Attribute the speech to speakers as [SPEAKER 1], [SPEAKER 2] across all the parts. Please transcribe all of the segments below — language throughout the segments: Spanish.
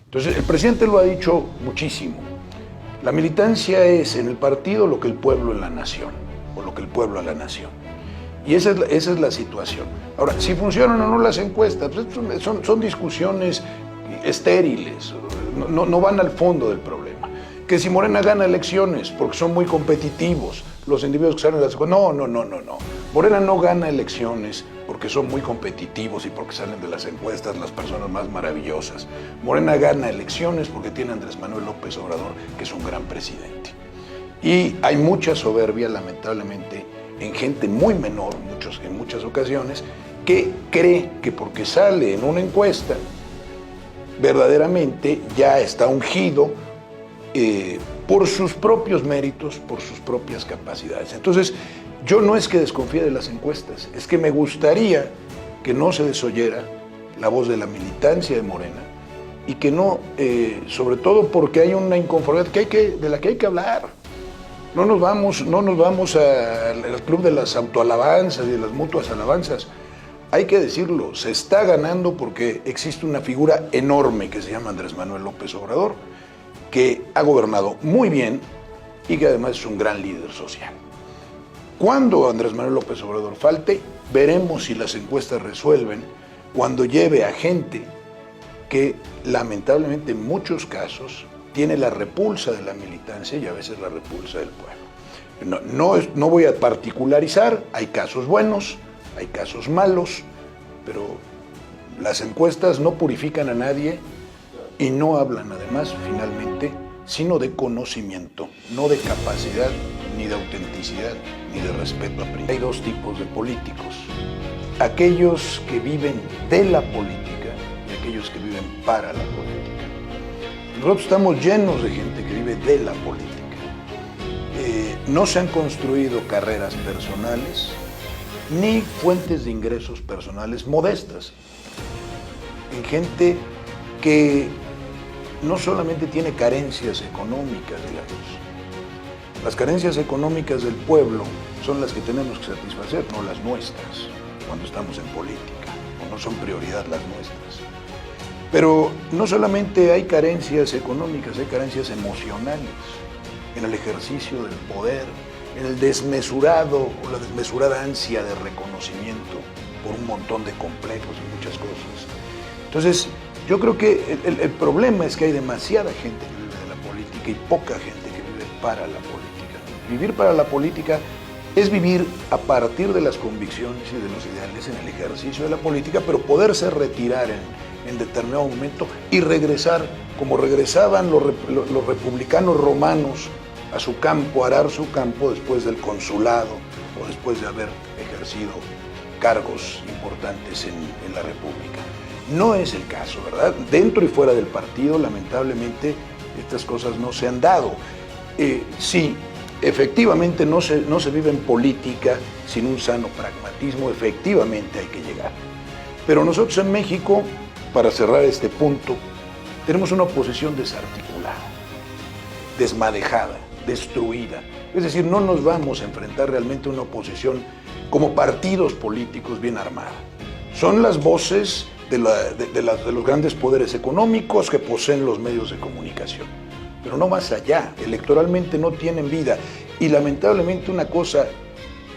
[SPEAKER 1] Entonces, el presidente lo ha dicho muchísimo. La militancia es en el partido lo que el pueblo en la nación, o lo que el pueblo a la nación. Y esa es la situación. Ahora, si funcionan o no las encuestas, pues son discusiones estériles, no van al fondo del problema. Que si Morena gana elecciones porque son muy competitivos, los individuos que salen de las encuestas, no. Morena no gana elecciones porque son muy competitivos y porque salen de las encuestas las personas más maravillosas. Morena gana elecciones porque tiene a Andrés Manuel López Obrador, que es un gran presidente. Y hay mucha soberbia, lamentablemente, en gente muy menor, en muchas ocasiones, que cree que porque sale en una encuesta, verdaderamente ya está ungido por sus propios méritos, por sus propias capacidades. Entonces, yo no es que desconfíe de las encuestas, es que me gustaría que no se desoyera la voz de la militancia de Morena y que no, sobre todo porque hay una inconformidad de la que hay que hablar. No nos vamos al club de las autoalabanzas y de las mutuas alabanzas. Hay que decirlo, se está ganando porque existe una figura enorme que se llama Andrés Manuel López Obrador, que ha gobernado muy bien y que además es un gran líder social. Cuando Andrés Manuel López Obrador falte, veremos si las encuestas resuelven cuando lleve a gente que lamentablemente en muchos casos tiene la repulsa de la militancia y a veces la repulsa del pueblo. No voy a particularizar, hay casos buenos, hay casos malos, pero las encuestas no purifican a nadie y no hablan además finalmente sino de conocimiento, no de capacidad, ni de autenticidad, ni de respeto a principios. Hay dos tipos de políticos, aquellos que viven de la política y aquellos que viven para la política. Nosotros estamos llenos de gente que vive de la política. No se han construido carreras personales ni fuentes de ingresos personales modestas. En gente que no solamente tiene carencias económicas, digamos. Las carencias económicas del pueblo son las que tenemos que satisfacer, no las nuestras, cuando estamos en política, o no son prioridad las nuestras. Pero no solamente hay carencias económicas, hay carencias emocionales en el ejercicio del poder, en el desmesurado o la desmesurada ansia de reconocimiento por un montón de complejos y muchas cosas. Entonces, yo creo que el problema es que hay demasiada gente que vive de la política y poca gente que vive para la política. Vivir para la política es vivir a partir de las convicciones y de los ideales en el ejercicio de la política, pero poderse retirar en determinado momento y regresar, como regresaban los republicanos romanos a su campo, a arar su campo después del consulado o después de haber ejercido cargos importantes en la República. No es el caso, ¿verdad? Dentro y fuera del partido, lamentablemente, estas cosas no se han dado. Sí, efectivamente no se vive en política sin un sano pragmatismo, efectivamente hay que llegar. Pero nosotros en México, para cerrar este punto, tenemos una oposición desarticulada, desmadejada, destruida. Es decir, no nos vamos a enfrentar realmente a una oposición como partidos políticos bien armada. Son las voces de los grandes poderes económicos que poseen los medios de comunicación. Pero no más allá, electoralmente no tienen vida. Y lamentablemente una cosa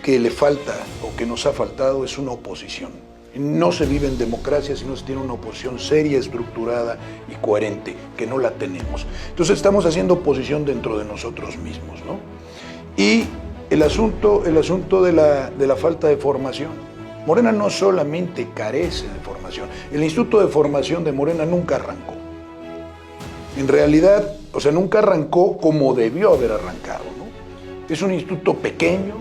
[SPEAKER 1] que le falta o que nos ha faltado es una oposición. No se vive en democracia si no se tiene una oposición seria, estructurada y coherente, que no la tenemos. Entonces estamos haciendo oposición dentro de nosotros mismos, ¿no? Y el asunto de la falta de formación. Morena no solamente carece de formación, el Instituto de Formación de Morena nunca arrancó. En realidad, nunca arrancó como debió haber arrancado, ¿no? Es un instituto pequeño,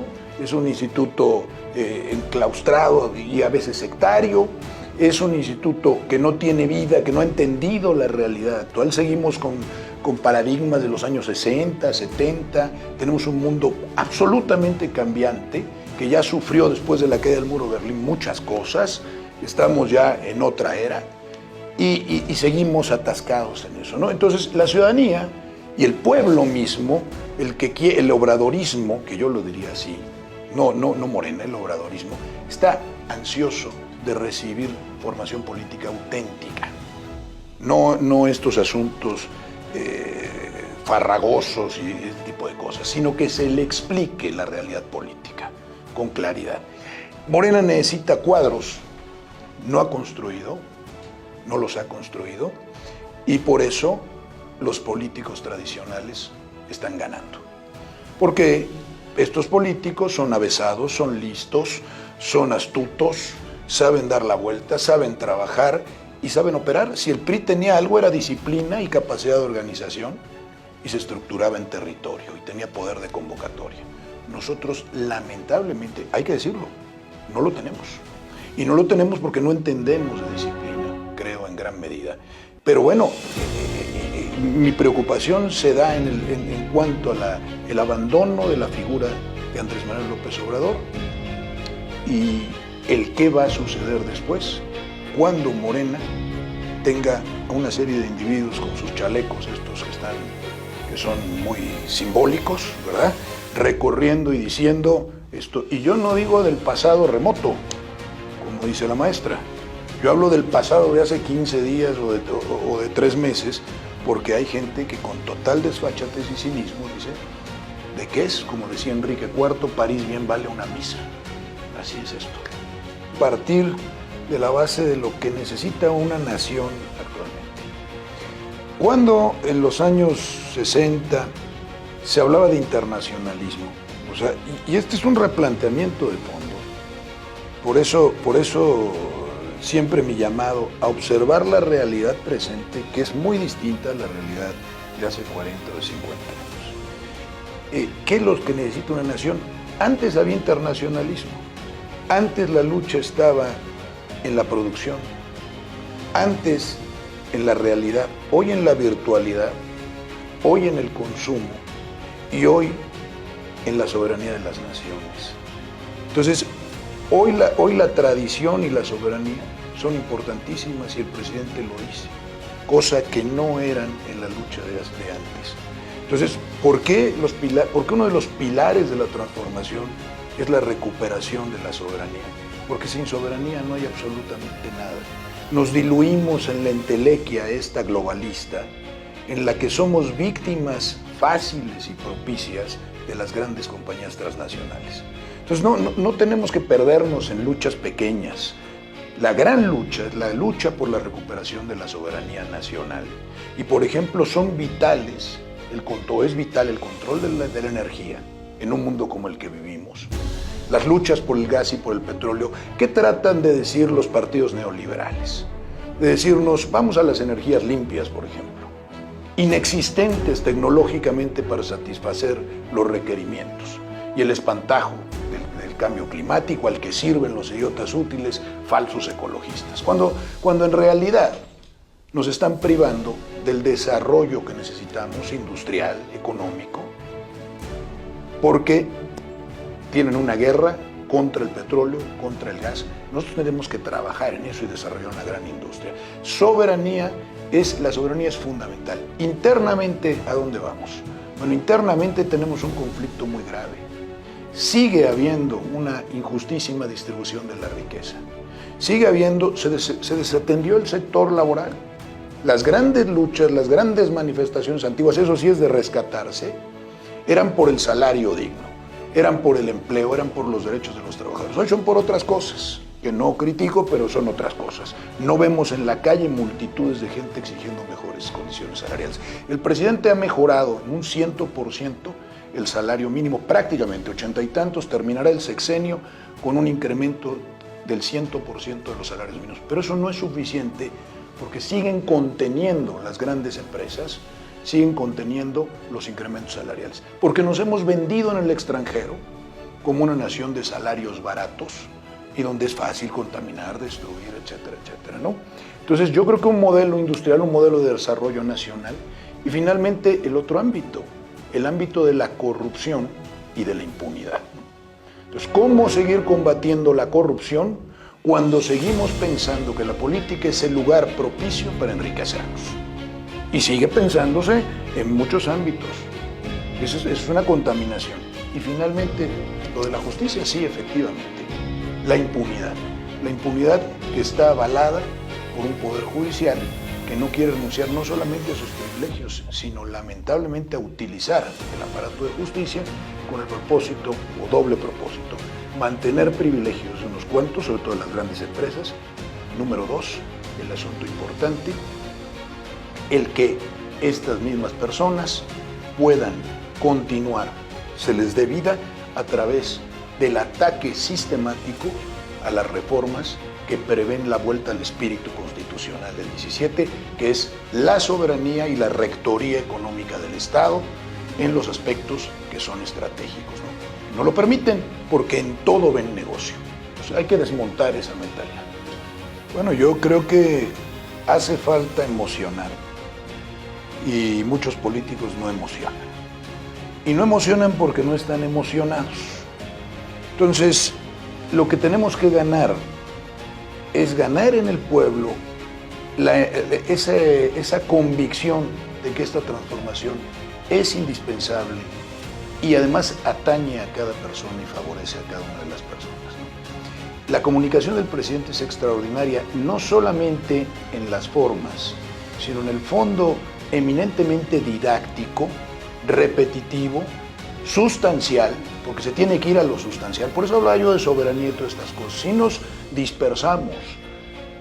[SPEAKER 1] es un instituto enclaustrado y a veces sectario, es un instituto que no tiene vida, que no ha entendido la realidad actual. Seguimos con paradigmas de los años 60, 70, tenemos un mundo absolutamente cambiante, que ya sufrió después de la caída del muro de Berlín muchas cosas, estamos ya en otra era y seguimos atascados en eso, ¿no? Entonces la ciudadanía y el pueblo mismo, el obradorismo, que yo lo diría así, no Morena, el obradorismo, está ansioso de recibir formación política auténtica. no estos asuntos farragosos y ese tipo de cosas, sino que se le explique la realidad política con claridad. Morena necesita cuadros, no ha construido, no los ha construido, y por eso los políticos tradicionales están ganando. Porque estos políticos son avesados, son listos, son astutos, saben dar la vuelta, saben trabajar y saben operar. Si el PRI tenía algo, era disciplina y capacidad de organización, y se estructuraba en territorio y tenía poder de convocatoria. Nosotros, lamentablemente, hay que decirlo, no lo tenemos. Y no lo tenemos porque no entendemos de disciplina, creo, en gran medida. Pero bueno, mi preocupación se da en cuanto a el abandono de la figura de Andrés Manuel López Obrador y el qué va a suceder después cuando Morena tenga a una serie de individuos con sus chalecos, estos que son muy simbólicos, ¿verdad?, recorriendo y diciendo esto. Y yo no digo del pasado remoto, como dice la maestra. Yo hablo del pasado de hace 15 días o de 3 meses, porque hay gente que con total desfachatez y cinismo dice, ¿de qué es? Como decía Enrique IV, París bien vale una misa. Así es esto. Partir de la base de lo que necesita una nación actualmente. Cuando en los años 60 se hablaba de internacionalismo, o sea, y este es un replanteamiento de fondo, por eso siempre mi llamado a observar la realidad presente, que es muy distinta a la realidad de hace 40 o 50 años. ¿Qué es lo que necesita una nación? Antes había internacionalismo, antes la lucha estaba en la producción, antes en la realidad, hoy en la virtualidad, hoy en el consumo y hoy en la soberanía de las naciones. Entonces, hoy la tradición y la soberanía son importantísimas y el presidente lo dice, cosa que no eran en la lucha de antes. Entonces, ¿por qué uno de los pilares de la transformación es la recuperación de la soberanía? Porque sin soberanía no hay absolutamente nada. Nos diluimos en la entelequia esta globalista, en la que somos víctimas fáciles y propicias de las grandes compañías transnacionales. Entonces no tenemos que perdernos en luchas pequeñas. La gran lucha es la lucha por la recuperación de la soberanía nacional. Y por ejemplo es vital el control de la energía en un mundo como el que vivimos. Las luchas por el gas y por el petróleo, ¿qué tratan de decir los partidos neoliberales? De decirnos, vamos a las energías limpias, por ejemplo, inexistentes tecnológicamente para satisfacer los requerimientos, y el espantajo del cambio climático al que sirven los idiotas útiles, falsos ecologistas, cuando en realidad nos están privando del desarrollo que necesitamos, industrial, económico, porque tienen una guerra contra el petróleo, contra el gas. Nosotros tenemos que trabajar en eso y desarrollar una gran industria. La soberanía es fundamental. Internamente, ¿a dónde vamos? Bueno, internamente tenemos un conflicto muy grave. Sigue habiendo una injustísima distribución de la riqueza. Se desatendió el sector laboral. Las grandes luchas, las grandes manifestaciones antiguas, eso sí es de rescatarse, eran por el salario digno. Eran por el empleo, eran por los derechos de los trabajadores. Hoy son por otras cosas, que no critico, pero son otras cosas. No vemos en la calle multitudes de gente exigiendo mejores condiciones salariales. El presidente ha mejorado en un 100% el salario mínimo, prácticamente 80 y tantos, terminará el sexenio con un incremento del 100% de los salarios mínimos. Pero eso no es suficiente porque siguen conteniendo las grandes empresas, siguen conteniendo los incrementos salariales, porque nos hemos vendido en el extranjero como una nación de salarios baratos y donde es fácil contaminar, destruir, etcétera, etcétera, ¿no? Entonces yo creo que un modelo industrial, un modelo de desarrollo nacional, y finalmente el otro ámbito, el ámbito de la corrupción y de la impunidad. Entonces, ¿cómo seguir combatiendo la corrupción cuando seguimos pensando que la política es el lugar propicio para enriquecernos? Y sigue pensándose en muchos ámbitos. Es una contaminación. Y finalmente, lo de la justicia, sí, efectivamente. La impunidad. La impunidad que está avalada por un poder judicial que no quiere renunciar no solamente a sus privilegios, sino lamentablemente a utilizar el aparato de justicia con el propósito o doble propósito, mantener privilegios de unos cuantos, sobre todo de las grandes empresas. Número dos, el asunto importante, el que estas mismas personas puedan continuar, se les dé vida a través del ataque sistemático a las reformas que prevén la vuelta al espíritu constitucional del 17, que es la soberanía y la rectoría económica del Estado en los aspectos que son estratégicos, ¿no? No lo permiten porque en todo ven negocio. Entonces hay que desmontar esa mentalidad. Bueno, yo creo que hace falta emocionar y muchos políticos no emocionan. Y no emocionan porque no están emocionados. Entonces, lo que tenemos que ganar es ganar en el pueblo esa convicción de que esta transformación es indispensable y además atañe a cada persona y favorece a cada una de las personas, ¿no? La comunicación del presidente es extraordinaria, no solamente en las formas, sino en el fondo eminentemente didáctico, repetitivo, sustancial, porque se tiene que ir a lo sustancial. Por eso hablaba yo de soberanía y todas estas cosas. Si nos dispersamos,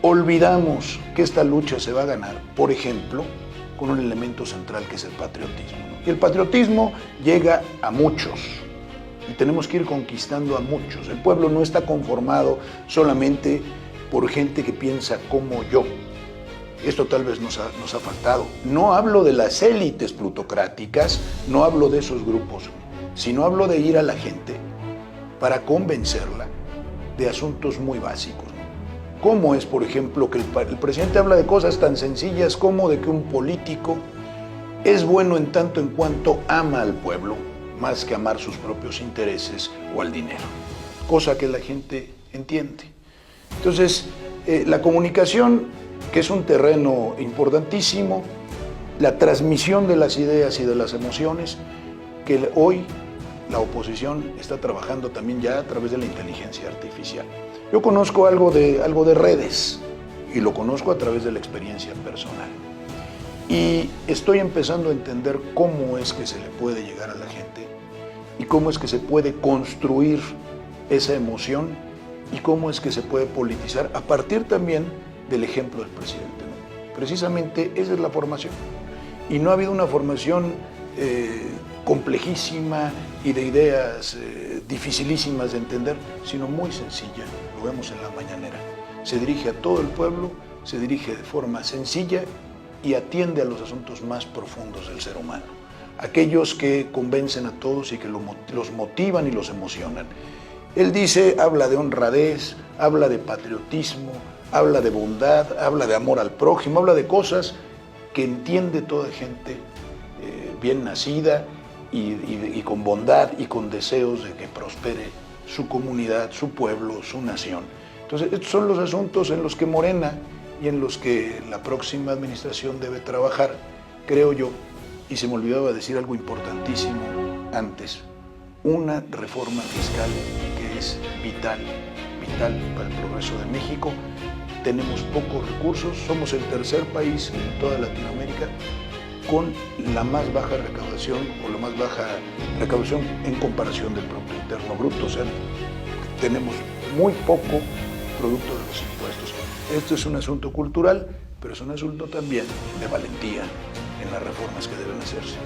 [SPEAKER 1] olvidamos que esta lucha se va a ganar, por ejemplo, con un elemento central que es el patriotismo, ¿no? Y el patriotismo llega a muchos y tenemos que ir conquistando a muchos. El pueblo no está conformado solamente por gente que piensa como yo. Esto tal vez nos ha faltado. No hablo de las élites plutocráticas, no hablo de esos grupos, sino hablo de ir a la gente para convencerla de asuntos muy básicos. ¿Cómo es, por ejemplo, que el presidente habla de cosas tan sencillas como de que un político es bueno en tanto en cuanto ama al pueblo, más que amar sus propios intereses o al dinero? Cosa que la gente entiende. Entonces, la comunicación, que es un terreno importantísimo, la transmisión de las ideas y de las emociones, que hoy la oposición está trabajando también ya a través de la inteligencia artificial. Yo conozco algo de redes y lo conozco a través de la experiencia personal. Y estoy empezando a entender cómo es que se le puede llegar a la gente y cómo es que se puede construir esa emoción y cómo es que se puede politizar a partir también del ejemplo del presidente, ¿no? Precisamente esa es la formación. Y no ha habido una formación complejísima y de ideas dificilísimas de entender, sino muy sencilla. Lo vemos en la mañanera. Se dirige a todo el pueblo, se dirige de forma sencilla y atiende a los asuntos más profundos del ser humano. Aquellos que convencen a todos y que los motivan y los emocionan. Él dice, habla de honradez, habla de patriotismo, habla de bondad, habla de amor al prójimo, habla de cosas que entiende toda gente bien nacida y con bondad y con deseos de que prospere su comunidad, su pueblo, su nación. Entonces, estos son los asuntos en los que Morena y en los que la próxima administración debe trabajar, creo yo. Y se me olvidaba decir algo importantísimo antes, una reforma fiscal que es vital para el progreso de México. Tenemos pocos recursos, somos el tercer país en toda Latinoamérica con la más baja recaudación o la más baja recaudación en comparación del Producto Interno Bruto. O sea, tenemos muy poco producto de los impuestos. Esto es un asunto cultural, pero es un asunto también de valentía en las reformas que deben hacerse.